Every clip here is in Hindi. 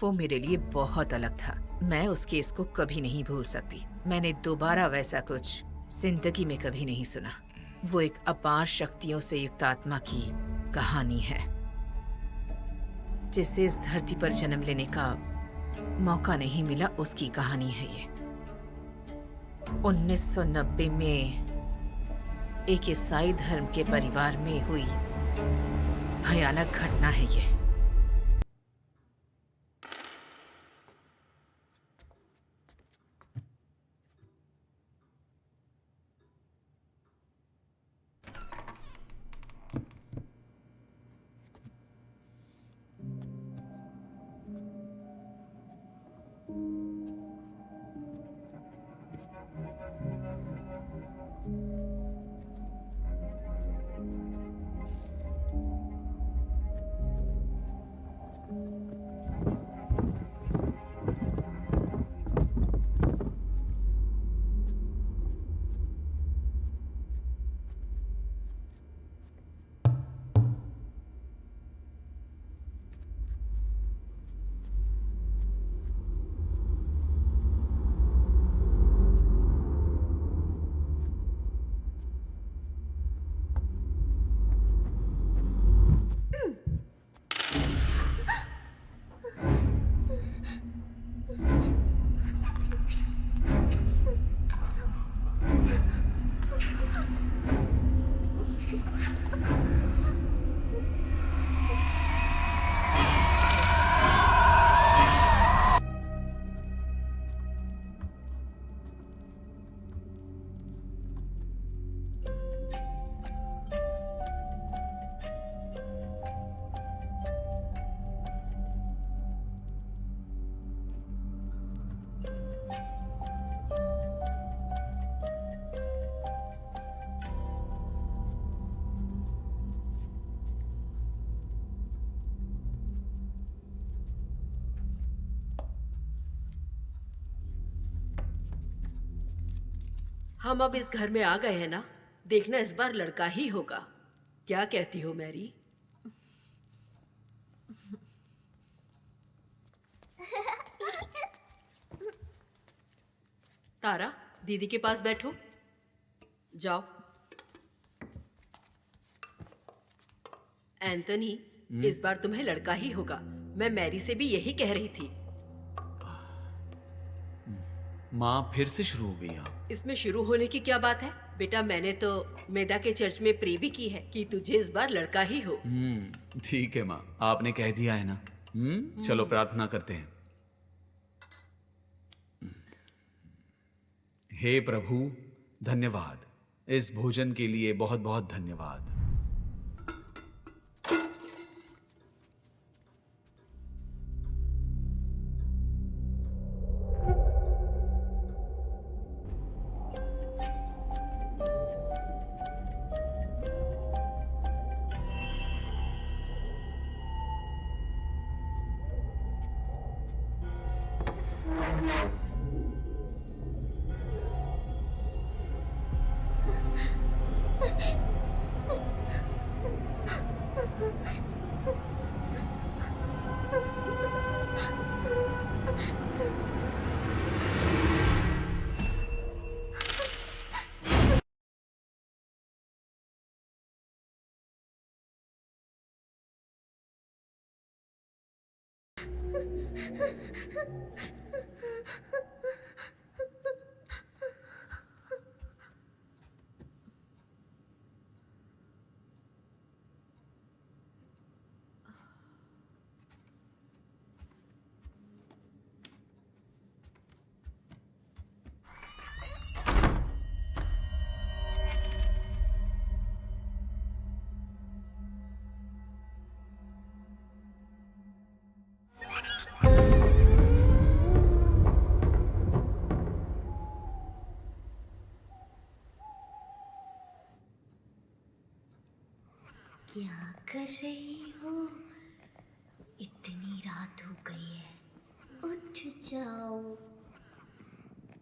वो मेरे लिए बहुत अलग था। मैं उस केस को कभी नहीं भूल सकती। मैंने दोबारा वैसा कुछ जिंदगी में कभी नहीं सुना। वो एक अपार शक्तियों से युक्त आत्मा की कहानी है, जिसे इस धरती पर जन्म लेने का मौका नहीं मिला, उसकी कहानी है ये। 1990 में एक ईसाई धर्म के परिवार में हुई भयानक घटना है ये। हम अब इस घर में आ गए हैं ना, देखना इस बार लड़का ही होगा। क्या कहती हो मैरी? तारा, दीदी के पास बैठो। जाओ। एंथनी, इस बार तुम्हें लड़का ही होगा। मैं मैरी से भी यही कह रही थी। माँ फिर से शुरू हो गई आप। इसमें शुरू होने की क्या बात है बेटा? मैंने तो मेदा के चर्च में प्रे भी की है कि तुझे इस बार लड़का ही हो। ठीक है माँ, आपने कह दिया है ना। चलो प्रार्थना करते हैं। हे प्रभु, धन्यवाद इस भोजन के लिए, बहुत बहुत धन्यवाद। क्या कर रही हो? इतनी रात हो गई है, उठ जाओ।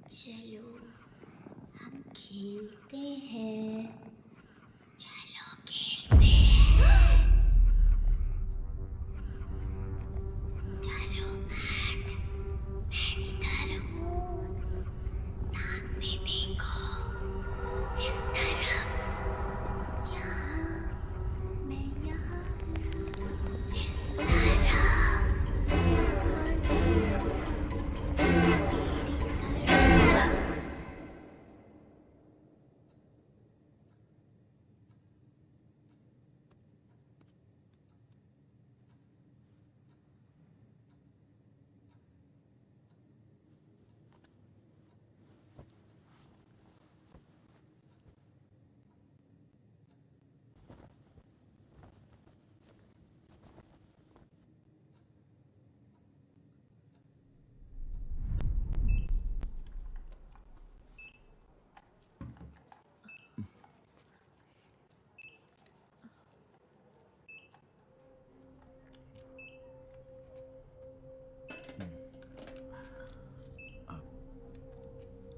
चलो हम खेलते हैं। चलो खेलते हैं। डरो मत।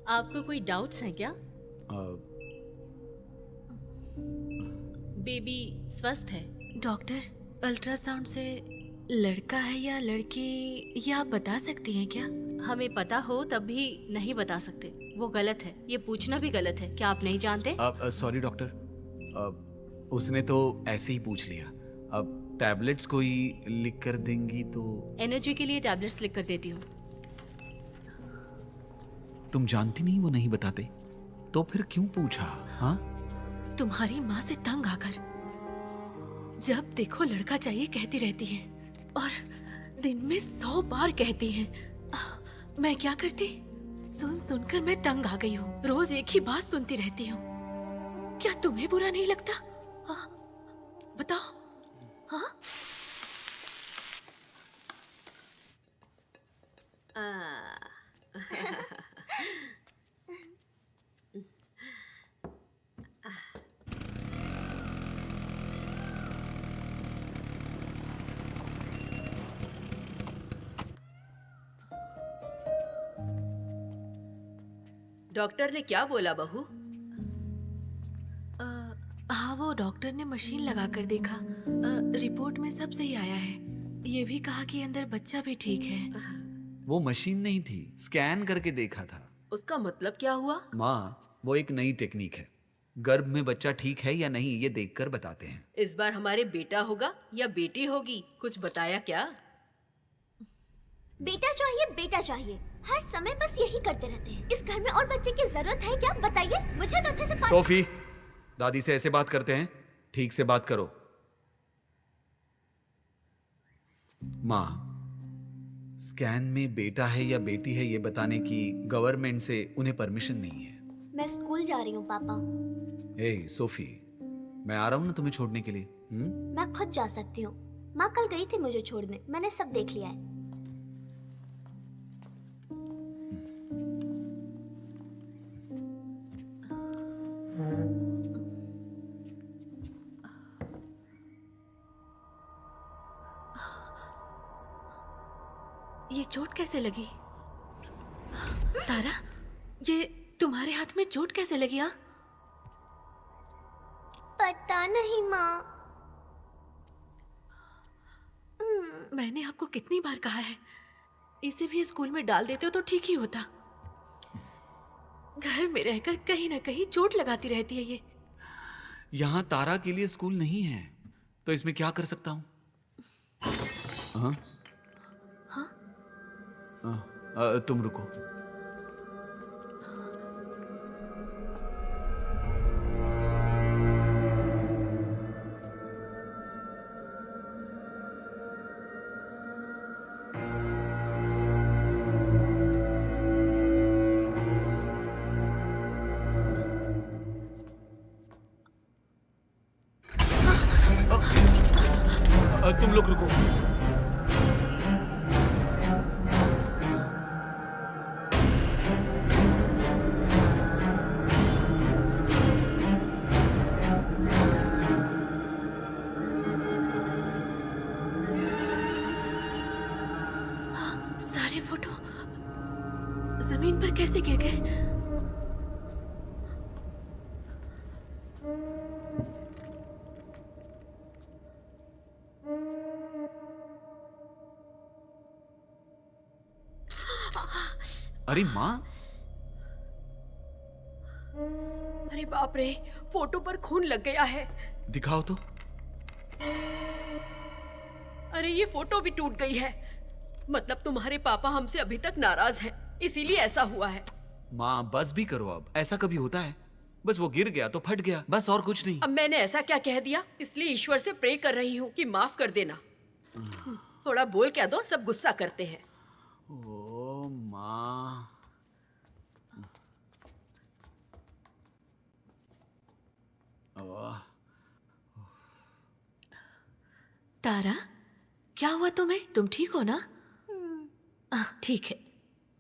आपको कोई डाउट्स हैं क्या? बेबी स्वस्थ है। डॉक्टर, अल्ट्रासाउंड से लड़का है या लड़की, ये आप बता सकती हैं क्या? हमें पता हो तब भी नहीं बता सकते, वो गलत है। ये पूछना भी गलत है। क्या आप नहीं जानते? सॉरी डॉक्टर, उसने तो ऐसे ही पूछ लिया। अब टैबलेट्स कोई लिख कर देंगी तो? एनर्जी के लिए टैबलेट्स लिख कर देती हूँ। तुम जानती नहीं वो नहीं बताते, तो फिर क्यों पूछा? हाँ, तुम्हारी माँ से तंग आकर जब देखो लड़का चाहिए कहती रहती है, और दिन में 100 बार कहती है। मैं क्या करती? सुन सुनकर मैं तंग आ गई हूँ। रोज एक ही बात सुनती रहती हूँ। क्या तुम्हें बुरा नहीं लगता? हाँ, बताओ। हाँ, डॉक्टर ने क्या बोला बहू? हाँ, वो डॉक्टर ने मशीन लगा कर देखा। रिपोर्ट में सब सही आया है। ये भी कहा कि अंदर बच्चा भी ठीक है। वो मशीन नहीं थी, स्कैन करके देखा था। उसका मतलब क्या हुआ? माँ, वो एक नई टेक्निक है। गर्भ में बच्चा ठीक है या नहीं ये देखकर बताते हैं। इस बार हमारे बेटा होगा या बेटी होगी? कुछ बताया क्या? बेटा चाहिए, हर समय बस यही करते रहते हैं। इस घर में और बच्चे की जरूरत है क्या? बताइए मुझे तो अच्छे से सोफी, दादी से ऐसे बात करते हैं? ठीक से बात करो। माँ, स्कैन में बेटा है या बेटी है ये बताने की गवर्नमेंट से उन्हें परमिशन नहीं है। मैं स्कूल जा रही हूँ पापा। ए सोफी, मैं आ रहा हूँ ना तुम्हें छोड़ने के लिए। मैं खुद जा सकती हूँ। माँ कल गई थी मुझे छोड़ने, मैंने सब देख लिया है। ये चोट कैसे लगी? तारा, ये तुम्हारे हाथ में चोट कैसे लगी? हाँ, पता नहीं माँ। मैंने आपको कितनी बार कहा है, इसे भी स्कूल में डाल देते हो तो ठीक ही होता। घर में रहकर कहीं ना कहीं चोट लगाती रहती है ये। यहाँ तारा के लिए स्कूल नहीं है, तो इसमें क्या कर सकता हूँ? हाँ? तुम रुको। तुम लोग रुको। सारे फोटो जमीन पर कैसे गिर गए? अरे माँ, अरे बाप रे, फोटो पर खून लग गया है। दिखाओ तो। अरे ये फोटो भी टूट गई है। मतलब तुम्हारे पापा हमसे अभी तक नाराज हैं, इसीलिए ऐसा हुआ है। माँ बस भी करो, अब ऐसा कभी होता है? बस वो गिर गया तो फट गया, बस और कुछ नहीं। अब मैंने ऐसा क्या कह दिया? इसलिए ईश्वर से प्रे कर रही हूँ कि माफ कर देना। थोड़ा बोल क्या दो, सब गुस्सा करते हैं। ओ माँ, तारा, क्या हुआ तुम्हें? तुम ठीक हो ना? ठीक है,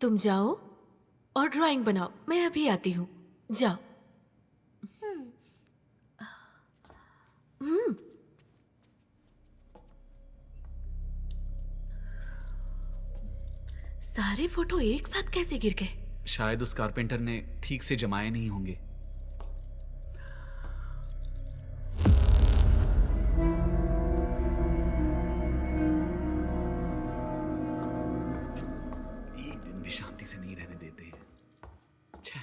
तुम जाओ और ड्राइंग बनाओ, मैं अभी आती हूँ। जाओ। सारे फोटो एक साथ कैसे गिर गए? शायद उस कारपेंटर ने ठीक से जमाए नहीं होंगे। एक दिन भी शांति से नहीं रहने देते हैं। छे।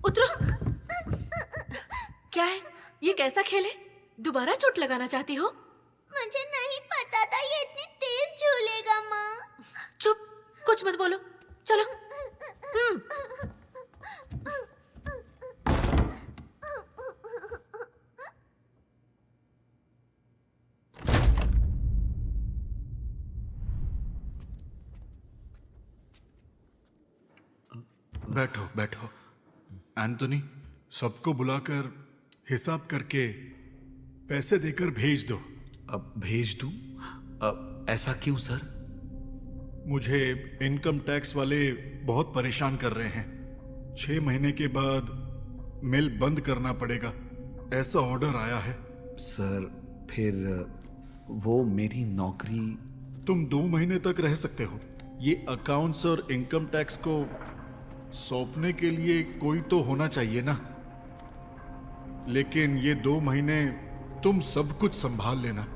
उतरो। क्या है ये, कैसा खेल है? दोबारा चोट लगाना चाहती हो? मुझे नहीं पता था ये इतनी तेज झूलेगा माँ। चुप, कुछ मत बोलो, चलो। बैठो बैठो। एंथोनी, सबको बुलाकर हिसाब करके पैसे देकर भेज दो। अब भेज दूं? अब ऐसा क्यों सर? मुझे इनकम टैक्स वाले बहुत परेशान कर रहे हैं। 6 महीने के बाद मिल बंद करना पड़ेगा, ऐसा ऑर्डर आया है। सर फिर वो मेरी नौकरी। तुम 2 महीने तक रह सकते हो। ये अकाउंट्स और इनकम टैक्स को सौंपने के लिए कोई तो होना चाहिए ना। लेकिन ये 2 महीने तुम सब कुछ संभाल लेना।